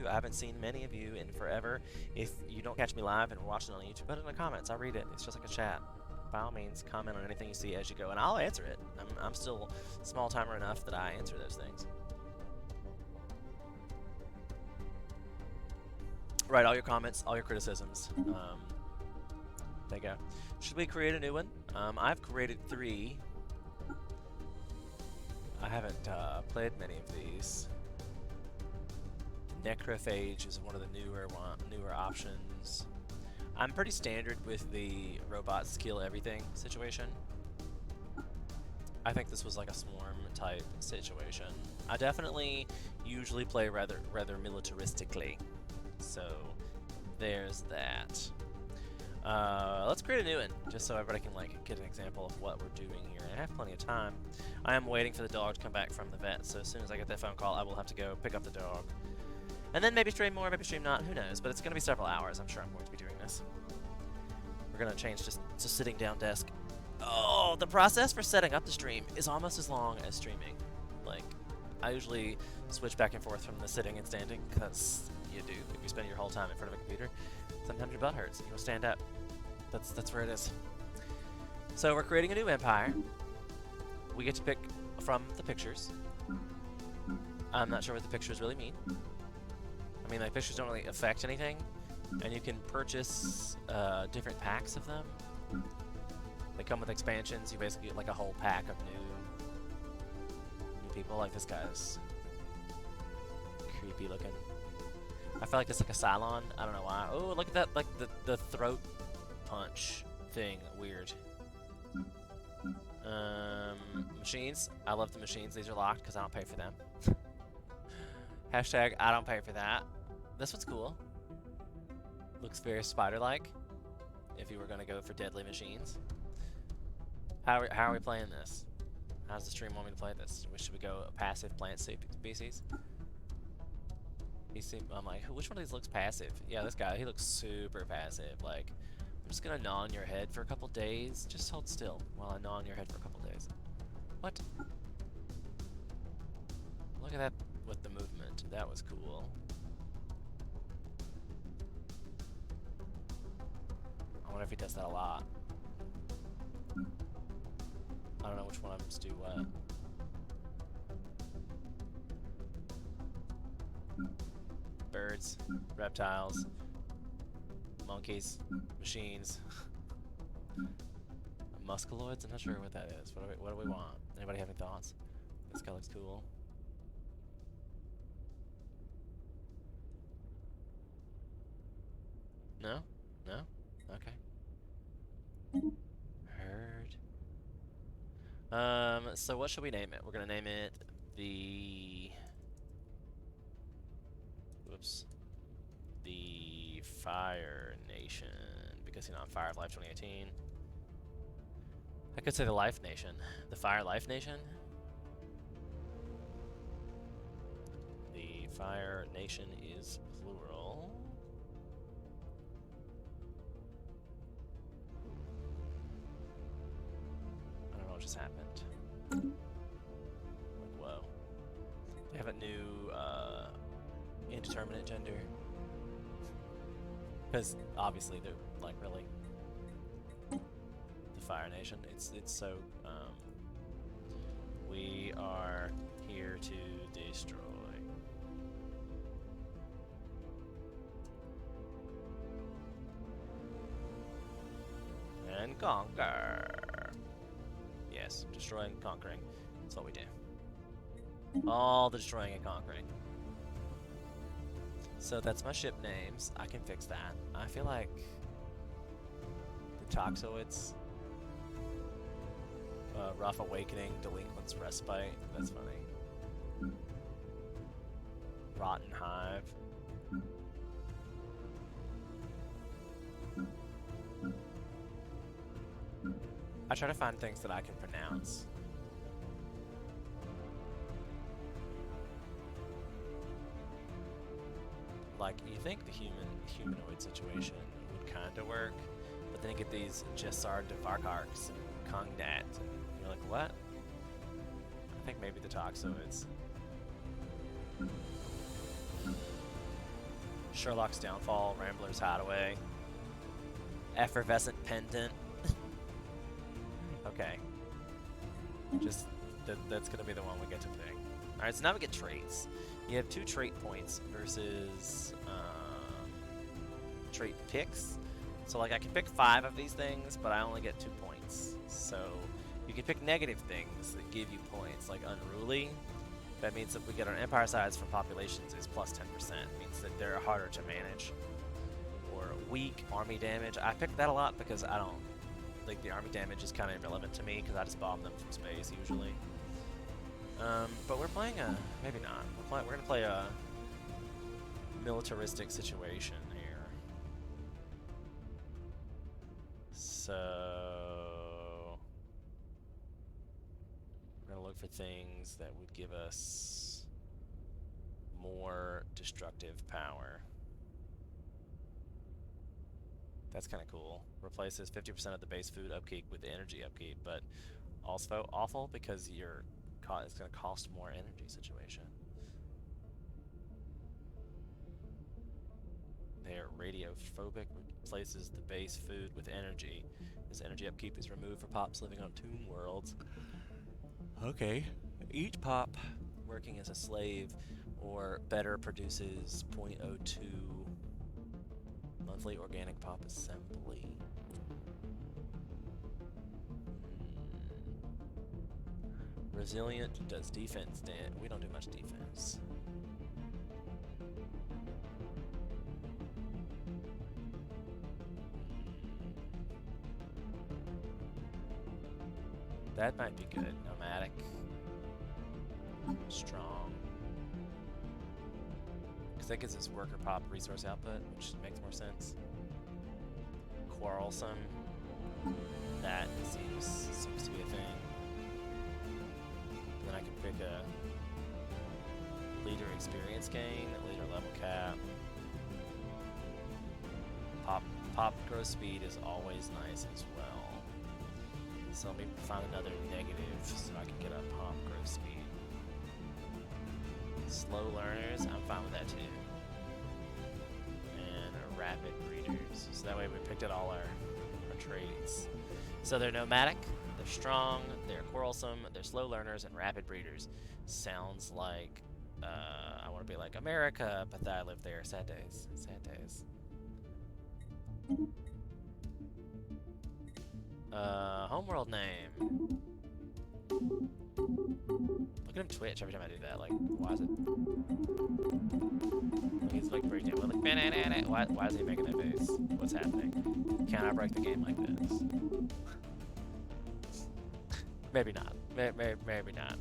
you. I haven't seen many of you in forever. If you don't catch me live and we're watching on YouTube, put it in the comments. I'll read it. It's just like a chat. By all means, comment on anything you see as you go, and I'll answer it. I'm still small timer enough that I answer those things. Right, all your comments, all your criticisms. There you go. Should we create a new one? I've created 3. I haven't played many of these. Necrophage is one of the newer options. I'm pretty standard with the robots kill everything situation. I think this was like a swarm type situation. I definitely usually play rather militaristically. So there's that. Let's create a new one, just so everybody can like get an example of what we're doing here. And I have plenty of time. I am waiting for the dog to come back from the vet, so as soon as I get that phone call, I will have to go pick up the dog. And then maybe stream more, maybe stream not, who knows. But it's going to be several hours, I'm sure I'm going to be doing this. We're going to change just to sitting down desk. Oh, the process for setting up the stream is almost as long as streaming. Like, I usually switch back and forth from the sitting and standing, because you do. If you spend your whole time in front of a computer, sometimes your butt hurts and you will stand up. That's where it is. So we're creating a new empire. We get to pick from the pictures. I'm not sure what the pictures really mean. I mean, like, pictures don't really affect anything, and you can purchase different packs of them. They come with expansions. You basically get like a whole pack of new people. Like, this guy's creepy looking. I feel like it's like a Cylon. I don't know why. Oh, look at that, like the throat punch thing. Weird. Machines. I love the machines. These are locked because I don't pay for them. Hashtag I don't pay for that. This one's cool. Looks very spider-like. If you were going to go for deadly machines. How are we playing this? How's the stream want me to play this? Should we go a passive plant species? I'm like, which one of these looks passive? Yeah, this guy, he looks super passive. Like, I'm just gonna gnaw on your head for a couple days. Just hold still while I gnaw on your head for a couple days. What? Look at that with the movement. That was cool. I wonder if he does that a lot. I don't know which one of them to do what. Birds, reptiles, monkeys, machines, musculoids. I'm not sure what that is. What do we want? Anybody have any thoughts? This guy looks cool. No? No? Okay. Heard. So what should we name it? We're gonna name it the... Whoops. The Fire Nation. Because, you know, I'm Fire of Life 2018. I could say the Life Nation. The Fire Life Nation? The Fire Nation is plural. I don't know what just happened. Like, whoa. They have a new, indeterminate gender. Because, obviously, they're, like, really... The Fire Nation. It's so, we are here to destroy. And conquer. Yes, destroying and conquering. That's what we do. All the destroying and conquering. So that's my ship names. I can fix that. I feel like the Toxoids, Rough Awakening, Delinquent's Respite. That's funny. Rotten Hive. I try to find things that I can pronounce. Like, you think the humanoid situation would kind of work, but then you get these Jessar Devarkarks and Kongdat, and you're like, what? I think maybe the Toxoids. Sherlock's Downfall, Rambler's Hideaway, Effervescent Pendant. Okay, just that's gonna be the one we get to pick. All right, so now we get traits. You have 2 trait points versus trait picks. So like I can pick 5 of these things, but I only get 2 points. So you can pick negative things that give you points, like Unruly. That means that we get our empire size for populations is plus 10%. It means that they're harder to manage. Or Weak, Army Damage. I pick that a lot because I don't like the army damage is kind of irrelevant to me because I just bomb them from space usually. But we're playing a maybe not. We're gonna play a militaristic situation here. So we're gonna look for things that would give us more destructive power. That's kind of cool. Replaces 50% of the base food upkeep with the energy upkeep, but also awful because it's going to cost more energy situation. They're radiophobic, replaces the base food with energy. This energy upkeep is removed for pops living on tomb worlds. Okay. Each pop working as a slave or better produces 0.02 monthly organic pop assembly. Resilient does defense. We don't do much defense. That might be good. Nomadic. Strong. Because that gives us worker pop resource output, which makes more sense. Quarrelsome. That seems to be a thing. Then I can pick a leader experience gain, leader level cap. Pop growth speed is always nice as well. So let me find another negative so I can get a pop growth speed. Slow learners, I'm fine with that too. And rapid breeders. So that way we picked out all our traits. So they're nomadic, they're strong, they're quarrelsome, they're slow learners, and rapid breeders. Sounds like I want to be like America, but that I live there. Sad days. Sad days. Homeworld name. Look at him twitch every time I do that. Like, why is it? He's like breaking it. Like, why is he making that face? What's happening? Can I break the game like this? Maybe not. Maybe not.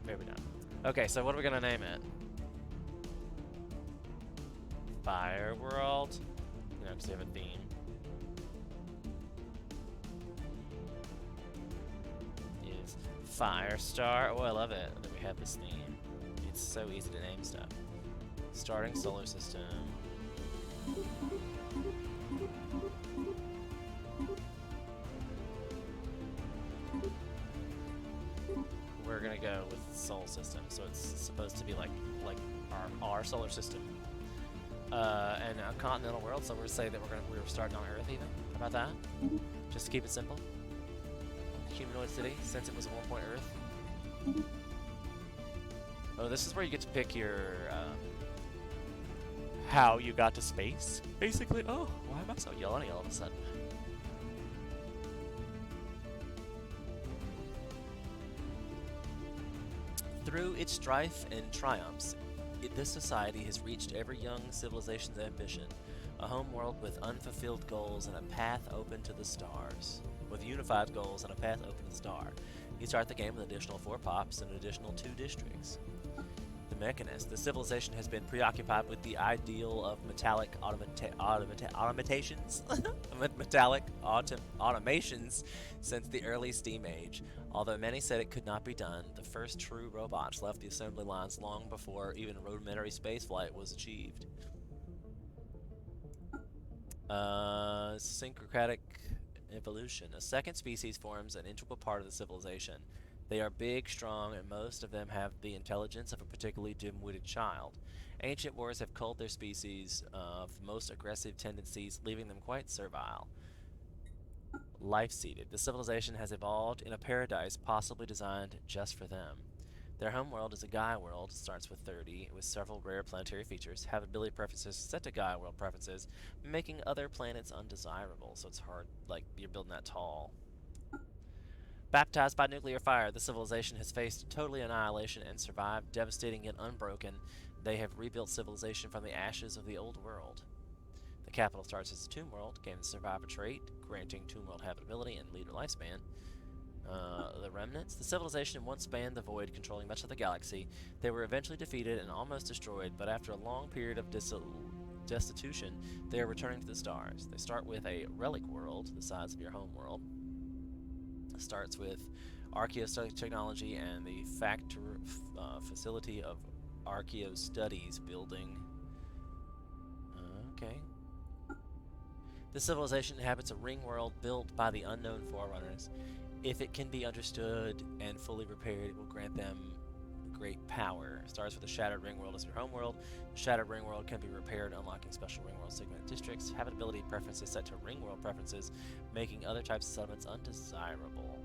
Maybe not. Okay, so what are we gonna name it? Fire World? You know, because they have a theme. Is Firestar. Oh, I love it that we have this theme. It's so easy to name stuff. Starting solar system. We're gonna go with Sol system, so it's supposed to be like our solar system, and a continental world. So we're say that we're starting on Earth even. How about that? Just to keep it simple. Humanoid city, since it was a 1-point Earth. Oh, this is where you get to pick your how you got to space, basically. Oh, why am I so yelling all of a sudden? Through its strife and triumphs, this society has reached every young civilization's ambition, a home world with unfulfilled goals and a path open to the stars. With unified goals and a path open to the star. You start the game with an additional 4 pops and an additional 2 districts. The Mechanist. The civilization has been preoccupied with the ideal of metallic automations metallic automations since the early steam age. Although many said it could not be done, the first true robots left the assembly lines long before even rudimentary spaceflight was achieved. Syncratic evolution. A second species forms an integral part of the civilization. They are big, strong, and most of them have the intelligence of a particularly dim-witted child. Ancient wars have culled their species of most aggressive tendencies, leaving them quite servile. Life-seeded. The civilization has evolved in a paradise possibly designed just for them. Their home world is a Gaia world, starts with 30, with several rare planetary features. Habitability preferences set to Gaia world preferences, making other planets undesirable, so it's hard, like, you're building that tall. Baptized by nuclear fire, the civilization has faced total annihilation and survived, devastating yet unbroken. They have rebuilt civilization from the ashes of the old world. The capital starts as a tomb world, gains the survivor trait, granting tomb world habitability and leader lifespan. The remnants. The civilization once spanned the void, controlling much of the galaxy. They were eventually defeated and almost destroyed, but after a long period of destitution, they are returning to the stars. They start with a relic world, the size of your home world. It starts with archaeostudies technology and the facility of archaeostudies building. Okay. The civilization inhabits a ring world built by the unknown forerunners. If it can be understood and fully repaired, it will grant them great power. Starts with the Shattered Ring World as your home world. The Shattered Ring World can be repaired, unlocking special Ring World segment districts. Habitability preferences set to Ring World preferences, making other types of settlements undesirable.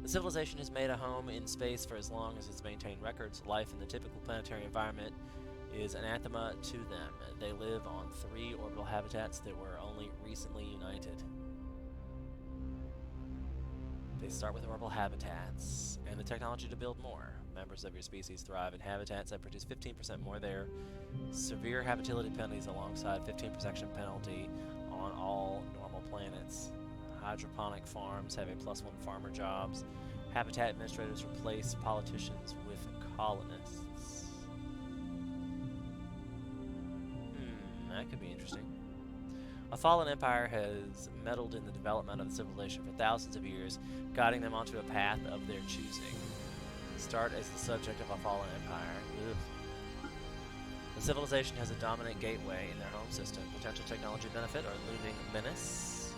The civilization has made a home in space for as long as it's maintained records. Life in the typical planetary environment is anathema to them. They live on 3 orbital habitats that were only recently united. They start with orbital habitats and the technology to build more. Members of your species thrive in habitats that produce 15% more there. Severe habitability penalties alongside 15% protection penalty on all normal planets. Hydroponic farms have a +1 farmer jobs. Habitat administrators replace politicians with colonists. That could be interesting. A fallen empire has meddled in the development of the civilization for thousands of years, guiding them onto a path of their choosing. Start as the subject of a fallen empire. Ugh. The civilization has a dominant gateway in their home system. Potential technology benefit or looming menace.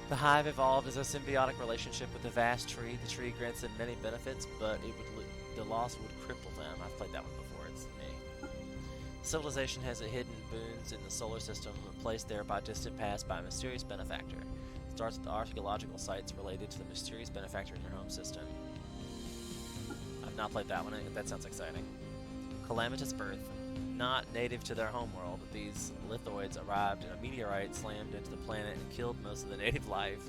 The hive evolved as a symbiotic relationship with the vast tree. The tree grants them many benefits, but the loss would cripple them. I've played that one before. It's me. Civilization has hidden boons in the solar system, placed there by distant past by a mysterious benefactor. Starts with archaeological sites related to the mysterious benefactor in your home system. I've not played that one. That sounds exciting. Calamitous birth. Not native to their homeworld, these lithoids arrived in a meteorite, slammed into the planet, and killed most of the native life.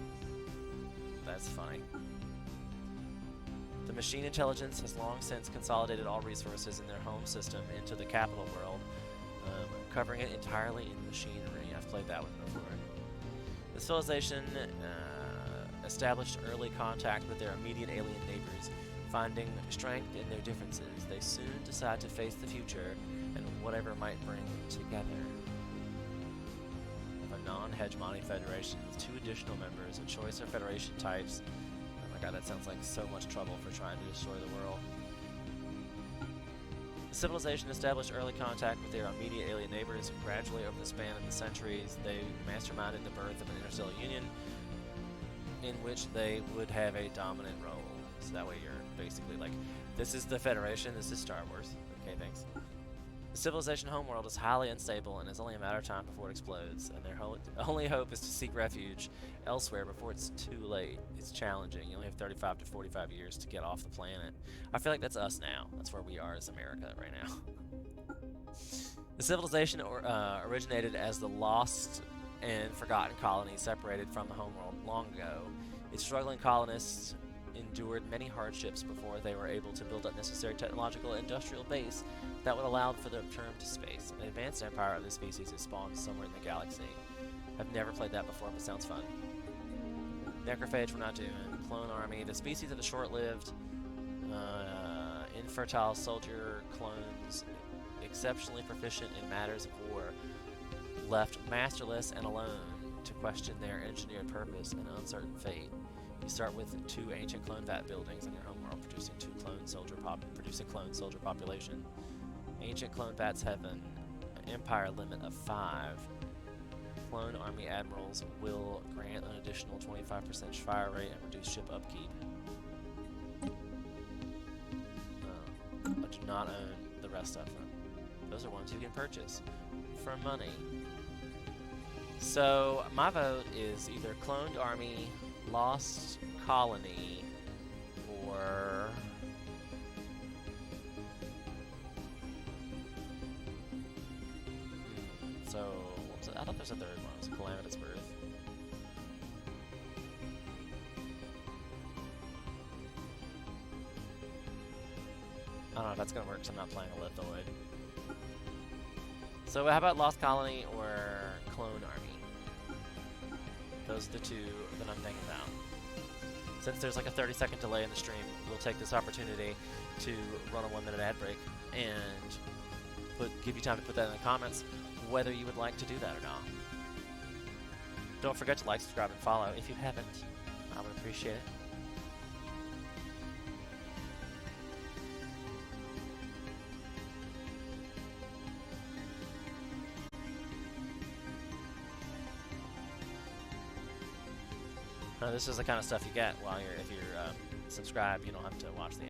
That's funny. The machine intelligence has long since consolidated all resources in their home system into the capital world, covering it entirely in machinery. I've played that one before. The civilization established early contact with their immediate alien neighbors, finding strength in their differences. They soon decide to face the future and whatever might bring them together. Of a non-hegemony federation with 2 additional members, a choice of federation types. Oh my god, that sounds like so much trouble for trying to destroy the world. The civilization established early contact with their immediate alien neighbors. Gradually, over the span of the centuries, they masterminded the birth of an interstellar union in which they would have a dominant role. So that way you're basically like, this is the Federation, this is Star Wars. Okay, thanks. The civilization homeworld is highly unstable and is only a matter of time before it explodes, and their only hope is to seek refuge elsewhere before it's too late. It's challenging. You only have 35 to 45 years to get off the planet. I feel like that's us now. That's where we are as America right now. The civilization originated as the lost and forgotten colony separated from the homeworld long ago. Its struggling colonists endured many hardships before they were able to build up necessary technological and industrial base that would allow for their return to space. An advanced empire of this species is spawned somewhere in the galaxy. I've never played that before, but sounds fun. Necrophage we're not doing. Clone army. The species of the short-lived, infertile soldier clones, exceptionally proficient in matters of war, left masterless and alone to question their engineered purpose and uncertain fate. You start with 2 ancient clone vat buildings in your homeworld, producing clone soldier population. Ancient clone vats have an empire limit of 5. Clone army admirals will grant an additional 25% fire rate and reduce ship upkeep. but do not own the rest of them. Those are ones you can purchase for money. So my vote is either Cloned Army, Lost Colony, or so what was it? I thought there was a third one. It was Calamitous Birth. I don't know if that's gonna work because I'm not playing a Lithoid. So how about Lost Colony or Clone Army? Those are the two that I'm thinking about. Since there's like a 30-second delay in the stream, we'll take this opportunity to run a 1-minute ad break and give you time to put that in the comments whether you would like to do that or not. Don't forget to like, subscribe, and follow if you haven't. I would appreciate it. This is the kind of stuff you get while if you're subscribed. You don't have to watch the